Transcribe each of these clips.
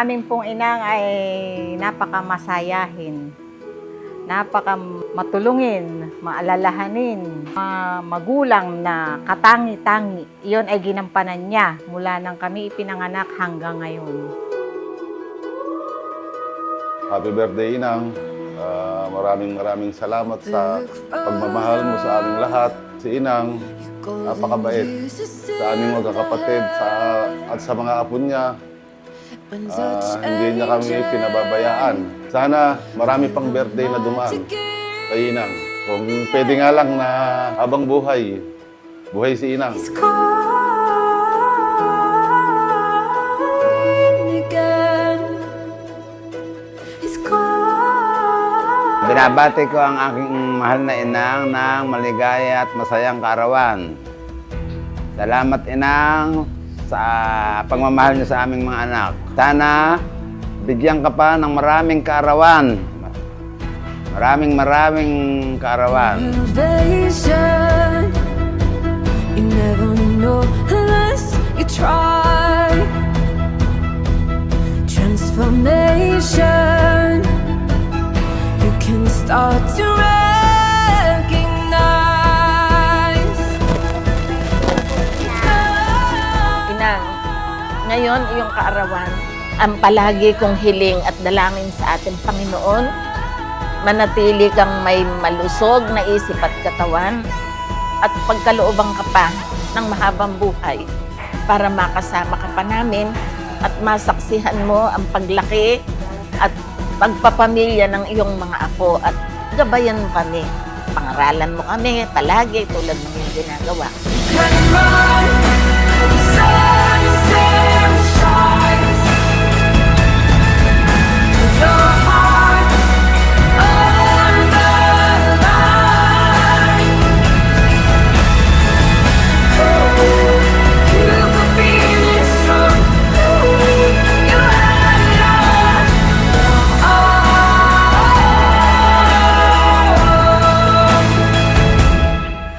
amin pong inang ay napakamasayahin, napakamatulungin, maalalahanin, magulang na katangi-tangi. Iyon ay ginampanan niya mula nang kami ipinanganak hanggang ngayon. Happy birthday, Inang. Maraming salamat sa pagmamahal mo sa aming lahat. Si Inang, napakabait sa aming magkakapatid at sa mga apo niya. Hindi niya kami pinababayaan. Sana marami pang birthday na dumaan kay Inang. Kung pwede nga lang na habang buhay si Inang. Binabati ko ang aking mahal na inang ng maligaya at masayang kaarawan. Salamat, Inang, sa pagmamahal niyo sa aming mga anak. Sana bigyan ka pa ng maraming kaarawan. Maraming kaarawan. You never know unless you try. Transformation. You can start to recognize. Inang, ngayon iyong kaarawan, ang palagi kong hiling at dalangin sa ating Panginoon, manatili kang may malusog na isip at katawan at pagkalooban ka pa ng mahabang buhay para makasama ka pa namin at masaksihan mo ang paglaki at pagpapamilya ng iyong mga apo at gabayan mo kami. Pangaralan mo kami palagi tulad ng iyong ginagawa.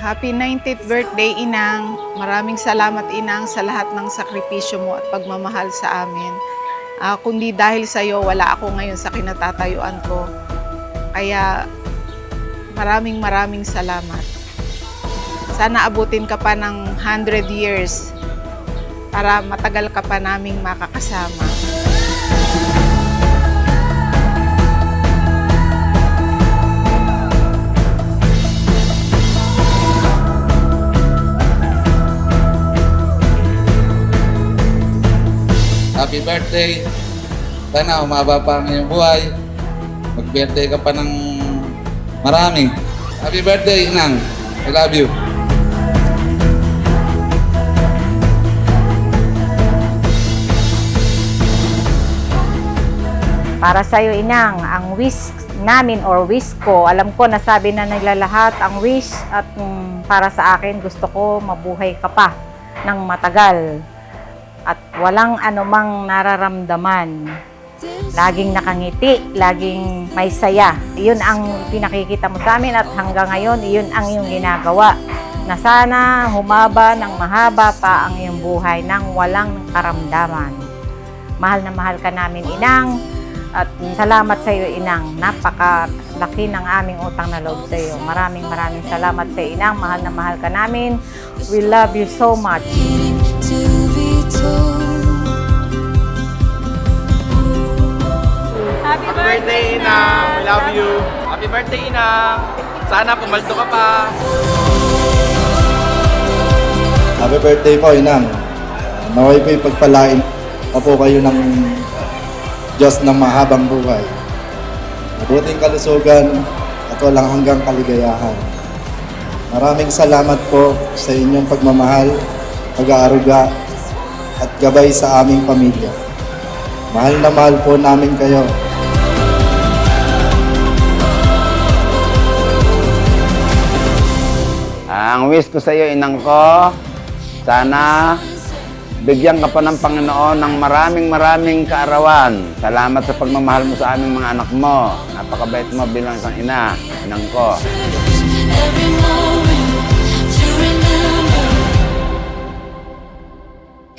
Happy 90th birthday, Inang. Maraming salamat, Inang, sa lahat ng sakripisyo mo at pagmamahal sa amin. Kundi dahil sa iyo, wala ako ngayon sa kinatatayuan ko. Kaya maraming salamat. Sana abutin ka pa ng 100 years para matagal ka pa naming makakasama. Happy birthday. Sana umaba pa ang iyong buhay. Mag-birthday ka pa ng marami. Happy birthday, Inang. I love you. Para sa iyo, Inang, ang wish namin or wish ko, alam ko nasabi na nila lahat ang wish at para sa akin gusto ko mabuhay ka pa ng matagal at walang anumang nararamdaman. Laging nakangiti, laging may saya. Iyon ang pinakikita mo sa amin at hanggang ngayon, iyon ang iyong ginagawa. Na sana humaba ng mahaba pa ang iyong buhay nang walang karamdaman. Mahal na mahal ka namin, Inang. At salamat sa iyo, Inang. Napakalaki ng aming utang na loob sa iyo. Maraming salamat sa iyo, Inang. Mahal na mahal ka namin. We love you so much. Happy birthday, Inang! We love you! Happy birthday, Inang! Sana pumaldo ka pa! Happy birthday po, Inang! Naway po ipagpalain pa po kayo ng Diyos ng mahabang buhay. Mabuting kalusugan at walang hanggang kaligayahan. Maraming salamat po sa inyong pagmamahal, pag-aaruga at gabay sa aming pamilya. Mahal na mahal po namin kayo. Ang wish ko sa iyo, Inang ko, sana bigyan ka pa ng Panginoon ng maraming kaarawan. Salamat sa pagmamahal mo sa aming mga anak mo. Napakabait mo bilang isang ina, Inang ko.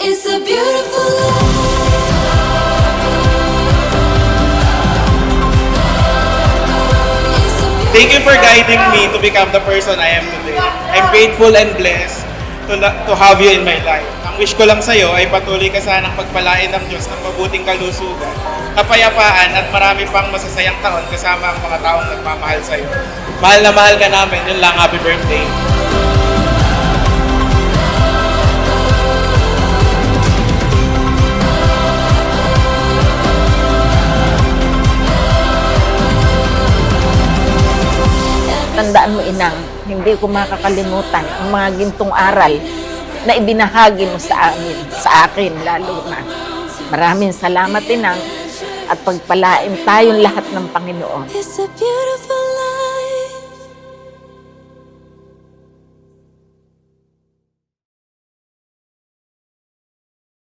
It's a beautiful life. guiding me to become the person I am today. I'm grateful and blessed to have you in my life. Ang wish ko lang sa'yo ay patuloy ka sanang pagpalain ng Diyos ng mabuting kalusugan, kapayapaan at marami pang masasayang taon kasama ang mga taong nagmamahal sa'yo. Mahal na mahal ka namin. Yun lang, happy birthday. Tandaan mo, Inang, hindi ko makakalimutan ang mga gintong aral na ibinahagi mo sa amin, sa akin lalo na. Maraming salamat, Inang, at pagpalain tayong lahat ng Panginoon. It's a beautiful